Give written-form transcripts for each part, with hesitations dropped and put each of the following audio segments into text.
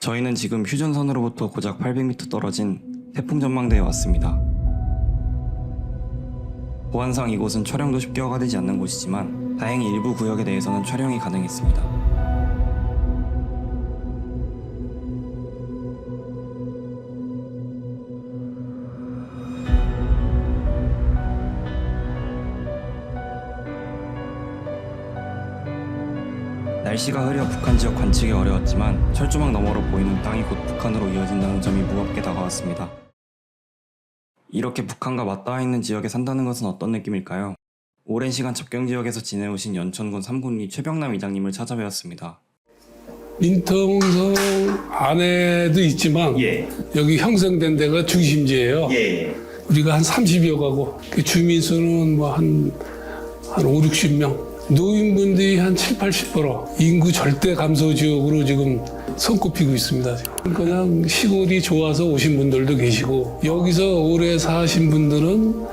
저희는 지금 휴전선으로부터 고작 800m 떨어진 태풍 전망대에 왔습니다. 보안상 이곳은 촬영도 쉽게 허가되지 않는 곳이지만 다행히 일부 구역에 대해서는 촬영이 가능했습니다. 날씨가 흐려 북한 지역 관측이 어려웠지만 철조망 너머로 보이는 땅이 곧 북한으로 이어진다는 점이 무겁게 다가왔습니다. 이렇게 북한과 맞닿아 있는 지역에 산다는 것은 어떤 느낌일까요? 오랜 시간 접경 지역에서 지내오신 연천군 삼군리 최병남 이장님을 찾아뵈었습니다. 민통성 안에도 있지만 여기 형성된 데가 중심지예요. 우리가 한 30여 가구, 주민 수는 뭐 한 5, 60명. 노인분들이 한 7, 80%. 인구 절대 감소 지역으로 지금 손꼽히고 있습니다. 그냥 시골이 좋아서 오신 분들도 계시고, 여기서 오래 사신 분들은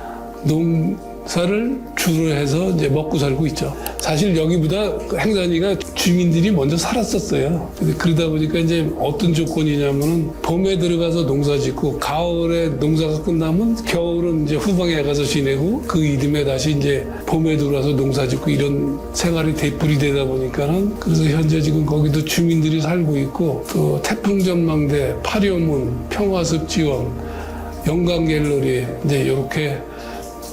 농사를 주로 해서 이제 먹고 살고 있죠. 사실 여기보다 행산이가 주민들이 먼저 살았었어요. 근데 그러다 보니까 이제 어떤 조건이냐면은 봄에 들어가서 농사 짓고 가을에 농사가 끝나면 겨울은 이제 후방에 가서 지내고 그 이듬해 다시 이제 봄에 들어와서 농사 짓고 이런 생활이 되풀이 되다 보니까는 그래서 현재 지금 거기도 주민들이 살고 있고 또 태풍전망대, 파료문, 평화습지원, 영광갤러리 이제 이렇게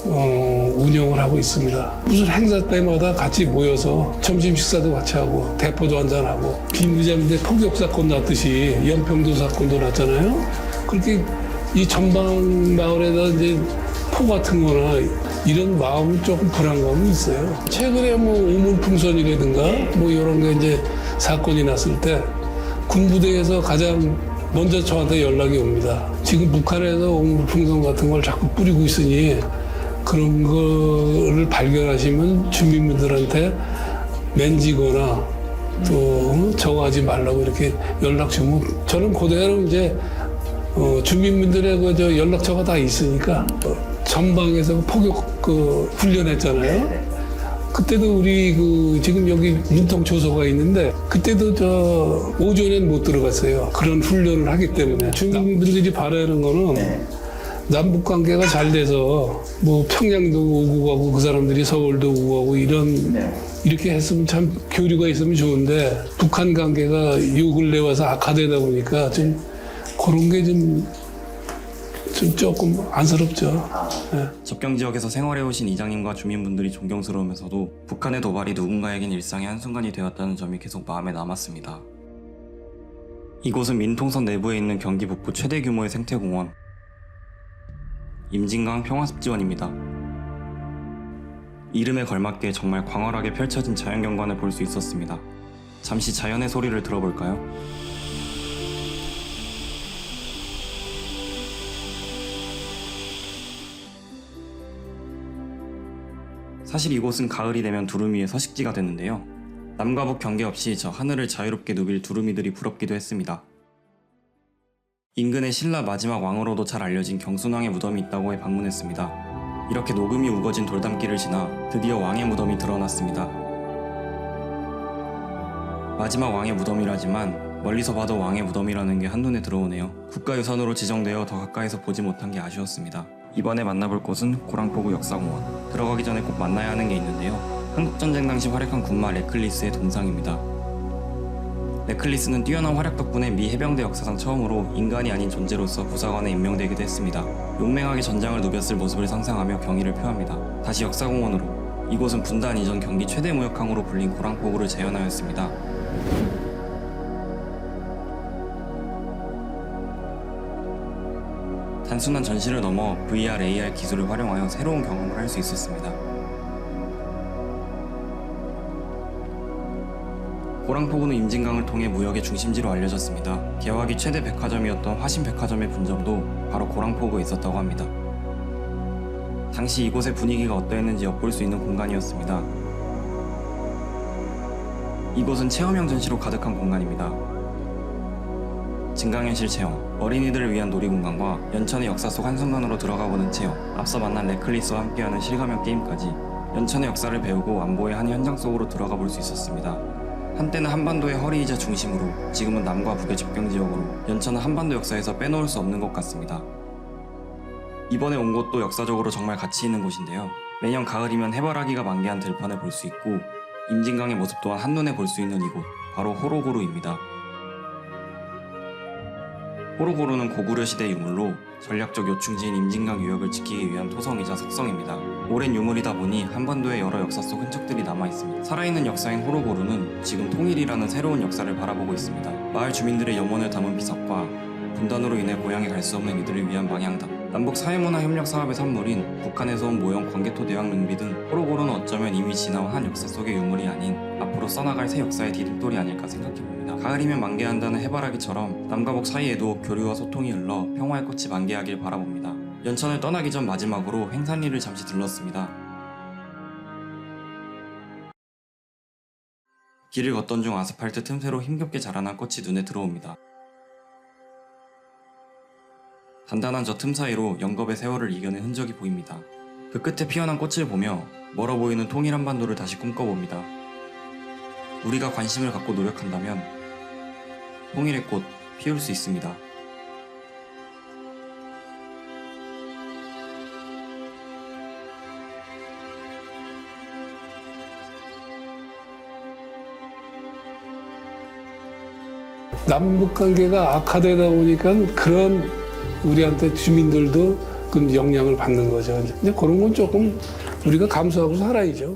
운영을 하고 있습니다. 무슨 행사 때마다 같이 모여서 점심 식사도 같이 하고 대포도 한잔하고 비무장지대 폭격 사건 났듯이 연평도 사건도 났잖아요. 그렇게 이 전방 마을에다 이제 포 같은 거나 이런 마음은 조금 불안감이 있어요. 최근에 뭐 우문풍선이라든가 뭐 이런 게 이제 사건이 났을 때 군부대에서 가장 먼저 저한테 연락이 옵니다. 지금 북한에서 우문풍선 같은 걸 자꾸 뿌리고 있으니 그런 거를 발견하시면 주민분들한테 맨지거나 또 저거 하지 말라고 이렇게 연락 주면 저는 그대로 이제 주민분들의 그 연락처가 다 있으니까 전방에서 포격 훈련했잖아요. 그때도 우리 지금 여기 민통 초소가 있는데 그때도 저 오전엔 못 들어갔어요. 그런 훈련을 하기 때문에 주민분들이 바라는 거는 남북 관계가 잘 돼서 뭐 평양도 오고 가고 그 사람들이 서울도 오고 가고 이렇게 했으면 참 교류가 있으면 좋은데 북한 관계가 요 근래 와서 악화되다 보니까 좀 그런 게 좀 조금 안쓰럽죠. 접경 지역에서 생활해오신 이장님과 주민분들이 존경스러우면서도 북한의 도발이 누군가에겐 일상의 한순간이 되었다는 점이 계속 마음에 남았습니다. 이곳은 민통선 내부에 있는 경기 북부 최대 규모의 생태공원 임진강 평화습지원입니다. 이름에 걸맞게 정말 광활하게 펼쳐진 자연경관을 볼 수 있었습니다. 잠시 자연의 소리를 들어볼까요? 사실 이곳은 가을이 되면 두루미의 서식지가 되는데요. 남과 북 경계 없이 저 하늘을 자유롭게 누빌 두루미들이 부럽기도 했습니다. 인근에 신라 마지막 왕으로도 잘 알려진 경순왕의 무덤이 있다고 해 방문했습니다. 이렇게 녹음이 우거진 돌담길을 지나 드디어 왕의 무덤이 드러났습니다. 마지막 왕의 무덤이라지만 멀리서 봐도 왕의 무덤이라는 게 한눈에 들어오네요. 국가유산으로 지정되어 더 가까이서 보지 못한 게 아쉬웠습니다. 이번에 만나볼 곳은 고랑포구 역사공원. 들어가기 전에 꼭 만나야 하는 게 있는데요. 한국전쟁 당시 활약한 군마 레클리스의 동상입니다. 레클리스는 뛰어난 활약 덕분에 미 해병대 역사상 처음으로 인간이 아닌 존재로서 부사관에 임명되기도 했습니다. 용맹하게 전장을 누볐을 모습을 상상하며 경의를 표합니다. 다시 역사공원으로. 이곳은 분단 이전 경기 최대 무역항으로 불린 고랑포구를 재현하였습니다. 단순한 전시를 넘어 VR, AR 기술을 활용하여 새로운 경험을 할 수 있었습니다. 고랑포구는 임진강을 통해 무역의 중심지로 알려졌습니다. 개화기 최대 백화점이었던 화신백화점의 분점도 바로 고랑포구에 있었다고 합니다. 당시 이곳의 분위기가 어떠했는지 엿볼 수 있는 공간이었습니다. 이곳은 체험형 전시로 가득한 공간입니다. 증강현실 체험, 어린이들을 위한 놀이공간과 연천의 역사 속 한순간으로 들어가보는 체험, 앞서 만난 레클리스와 함께하는 실감형 게임까지 연천의 역사를 배우고 안보의 한 현장 속으로 들어가 볼 수 있었습니다. 한때는 한반도의 허리이자 중심으로, 지금은 남과 북의 접경지역으로 연천은 한반도 역사에서 빼놓을 수 없는 것 같습니다. 이번에 온 곳도 역사적으로 정말 가치 있는 곳인데요. 매년 가을이면 해바라기가 만개한 들판을 볼 수 있고 임진강의 모습 또한 한눈에 볼 수 있는 이곳, 바로 호로고루입니다. 호로고루는 고구려 시대 유물로 전략적 요충지인 임진강 유역을 지키기 위한 토성이자 석성입니다. 오랜 유물이다 보니 한반도의 여러 역사 속 흔적들이 남아있습니다. 살아있는 역사인 호로고루는 지금 통일이라는 새로운 역사를 바라보고 있습니다. 마을 주민들의 염원을 담은 비석과 분단으로 인해 고향에 갈 수 없는 이들을 위한 망향담, 남북 사회문화 협력 사업의 산물인 북한에서 온 모형 광개토 대왕 능비 등 호로고루는 어쩌면 이미 지나온 한 역사 속의 유물이 아닌 앞으로 써나갈 새 역사의 디딤돌이 아닐까 생각해봅니다. 가을이면 만개한다는 해바라기처럼 남과 북 사이에도 교류와 소통이 흘러 평화의 꽃이 만개하길 바라봅니다. 연천을 떠나기 전 마지막으로 횡산리를 잠시 들렀습니다. 길을 걷던 중 아스팔트 틈새로 힘겹게 자라난 꽃이 눈에 들어옵니다. 단단한 저 틈 사이로 영겁의 세월을 이겨낸 흔적이 보입니다. 그 끝에 피어난 꽃을 보며 멀어 보이는 통일 한반도를 다시 꿈꿔봅니다. 우리가 관심을 갖고 노력한다면 통일의 꽃 피울 수 있습니다. 남북 관계가 악화되다 보니까 그런 우리한테 주민들도 그 영향을 받는 거죠. 이제 그런 건 조금 우리가 감수하고 살아야죠.